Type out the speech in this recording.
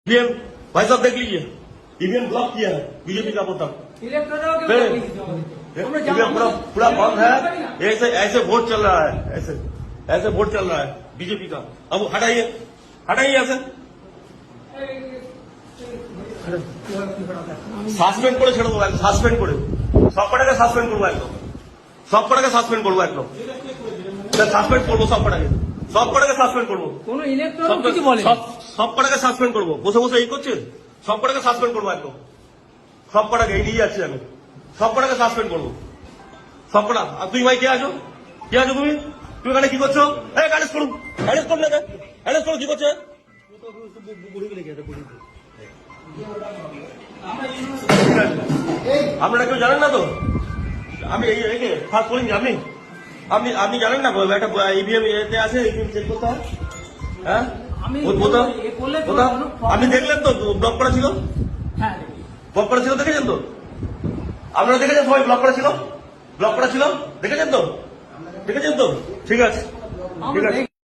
EVM भाई साहब देख लीजिए, ईवीएम ब्लॉक किया है बीजेपी का वोटर। ईवीएम पूरा बंद है। ऐसे ऐसे वोट चल रहा है, ऐसे ऐसे वोट चल रहा है बीजेपी का। अब हटाइए, हटाइए ऐसे সাসপেন্ড করে ছেড়ে দেবো, সাসপেন্ড করে সব কটাকে সাসপেন্ড করবো, একদম সব কটাকে সাসপেন্ড করবো, একদম সাসপেন্ড করবো, সব কটাকে সাসপেন্ড করবো, কোনো ইলেকট্রন কিছু বলে সব কটাকে সাসপেন্ড করবো। বসে বসে এই করছেন, সব কটাকে সাসপেন্ড করবো, একদম সব কটাকে এই নিয়ে যাচ্ছি আমি, সব কটাকে সাসপেন্ড করবো, সব কটা। আর তুই ভাই কে আছো, কে আছো তুমি? তুমি এখানে কি করছো? এই অ্যারেস্ট করুন, অ্যারেস্ট করুন, অ্যারেস্ট করুন। কি করছে? আপনারা কেউ জানেন না তো? আমি এই ফার্স্ট বলিনি। আপনি আপনি জানেন না একটা ইভিএম এতে আছে, ইভিএম চেক করতে হয়। হ্যাঁ আপনি দেখলেন তো ব্লক করা ছিল, ব্লক করা ছিল, দেখেছেন তো? আপনারা দেখেছেন সবাই? ব্লক করা ছিল, ব্লক করা ছিল, দেখেছেন তো? দেখেছেন তো? ঠিক আছে, ঠিক আছে।